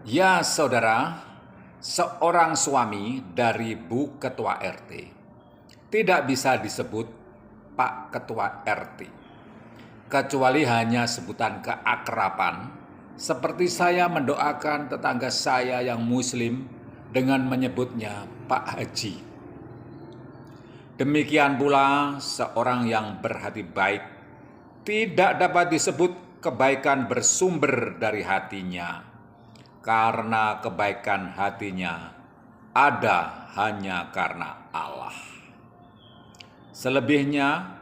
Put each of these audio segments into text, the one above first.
Ya saudara, seorang suami dari Bu Ketua RT tidak bisa disebut Pak Ketua RT, kecuali hanya sebutan keakraban, seperti saya mendoakan tetangga saya yang muslim dengan menyebutnya Pak Haji. Demikian pula seorang yang berhati baik tidak dapat disebut kebaikan bersumber dari hatinya, karena kebaikan hatinya ada hanya karena Allah. Selebihnya,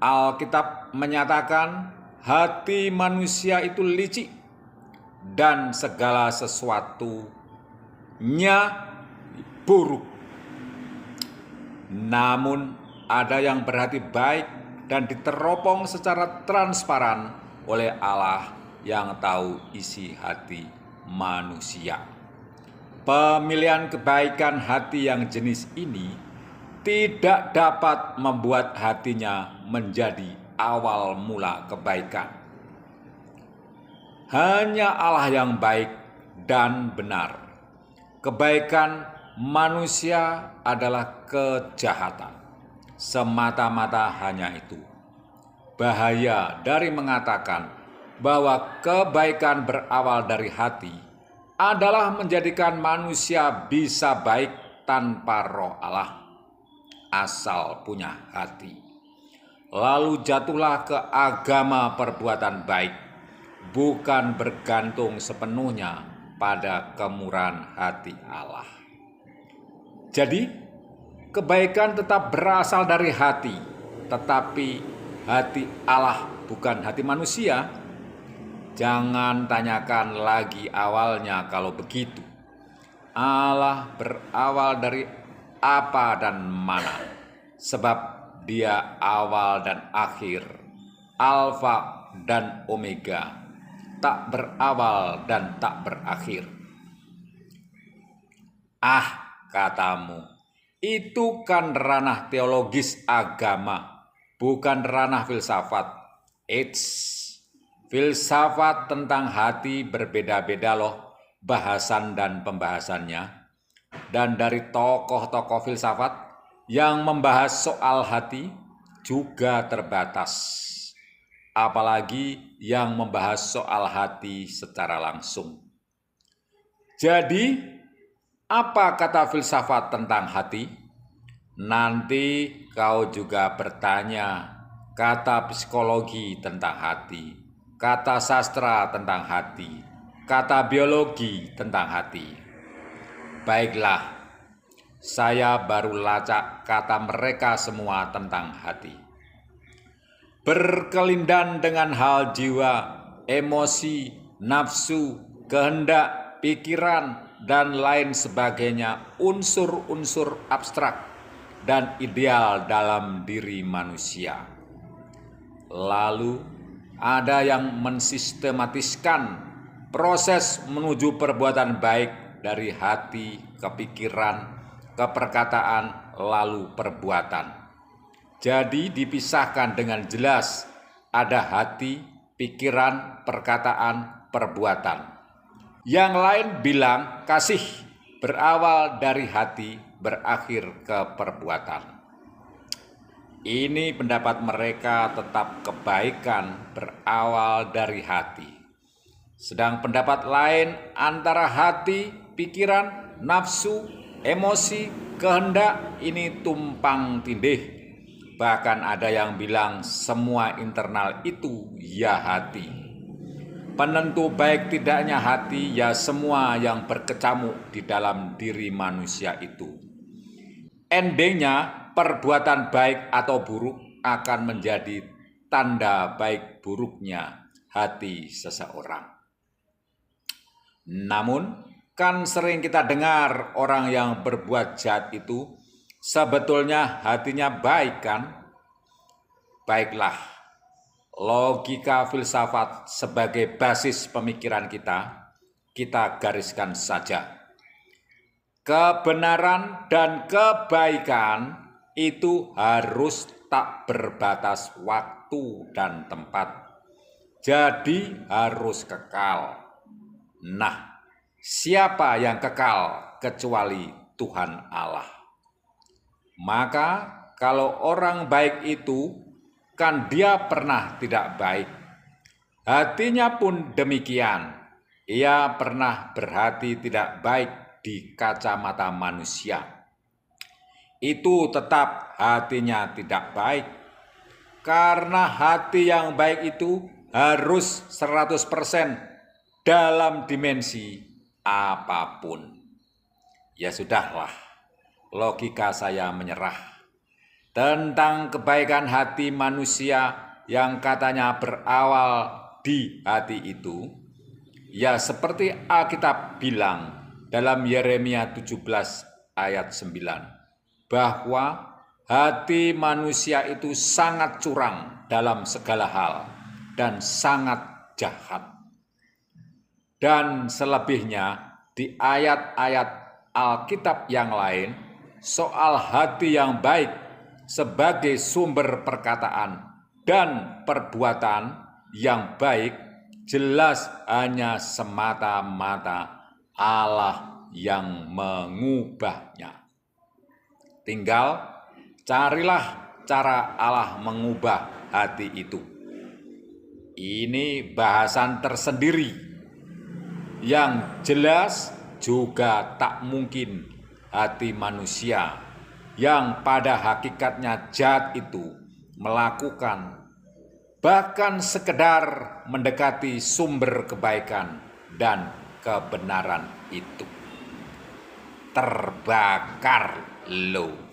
Alkitab menyatakan hati manusia itu licik dan segala sesuatunya buruk. Namun ada yang berhati baik dan diteropong secara transparan oleh Allah yang tahu isi hati manusia. Pemilihan kebaikan hati yang jenis ini tidak dapat membuat hatinya menjadi awal mula kebaikan. Hanya Allah yang baik dan benar. Kebaikan manusia adalah kejahatan. Semata-mata hanya itu. Bahaya dari mengatakan bahwa kebaikan berawal dari hati adalah menjadikan manusia bisa baik tanpa roh Allah, asal punya hati. Lalu jatuhlah ke agama perbuatan baik, bukan bergantung sepenuhnya pada kemurahan hati Allah. Jadi, kebaikan tetap berasal dari hati, tetapi hati Allah bukan hati manusia. Jangan tanyakan lagi awalnya kalau begitu. Allah berawal dari apa dan mana, sebab Dia awal dan akhir, Alfa dan Omega, tak berawal dan tak berakhir. Katamu, itu kan ranah teologis agama, bukan ranah filsafat. Filsafat tentang hati berbeda-beda loh bahasan dan pembahasannya. Dan dari tokoh-tokoh filsafat yang membahas soal hati juga terbatas. Apalagi yang membahas soal hati secara langsung. Jadi, apa kata filsafat tentang hati? Nanti kau juga bertanya kata psikologi tentang hati, kata sastra tentang hati, kata biologi tentang hati. Baiklah, saya baru lacak kata mereka semua tentang hati. Berkelindan dengan hal jiwa, emosi, nafsu, kehendak, pikiran, dan lain sebagainya, unsur-unsur abstrak dan ideal dalam diri manusia. Lalu ada yang mensistematiskan proses menuju perbuatan baik dari hati ke pikiran, ke perkataan, lalu perbuatan. Jadi dipisahkan dengan jelas ada hati, pikiran, perkataan, perbuatan. Yang lain bilang kasih berawal dari hati, berakhir ke perbuatan. Ini pendapat mereka tetap kebaikan berawal dari hati. Sedang pendapat lain antara hati, pikiran, nafsu, emosi, kehendak ini tumpang tindih. Bahkan ada yang bilang semua internal itu ya hati. Penentu baik tidaknya hati ya semua yang berkecamuk di dalam diri manusia itu. Endingnya perbuatan baik atau buruk akan menjadi tanda baik buruknya hati seseorang. Namun kan sering kita dengar orang yang berbuat jahat itu sebetulnya hatinya baik kan? Baiklah, logika filsafat sebagai basis pemikiran kita gariskan saja. Kebenaran dan kebaikan itu harus tak berbatas waktu dan tempat. Jadi harus kekal. Nah, siapa yang kekal kecuali Tuhan Allah? Maka kalau orang baik itu, kan dia pernah tidak baik. Hatinya pun demikian, ia pernah berhati tidak baik di kacamata manusia. Itu tetap hatinya tidak baik, karena hati yang baik itu harus 100% dalam dimensi apapun. Ya sudahlah, logika saya menyerah tentang kebaikan hati manusia yang katanya berawal di hati itu. Ya seperti Alkitab bilang dalam Yeremia 17 ayat 9, bahwa hati manusia itu sangat curang dalam segala hal dan sangat jahat. Dan selebihnya di ayat-ayat Alkitab yang lain soal hati yang baik sebagai sumber perkataan dan perbuatan yang baik jelas hanya semata-mata Allah yang mengubahnya. Tinggal carilah cara Allah mengubah hati itu. Ini bahasan tersendiri yang jelas juga tak mungkin hati manusia yang pada hakikatnya jahat itu melakukan, bahkan sekedar mendekati sumber kebaikan dan kebenaran itu. Terbakar loh.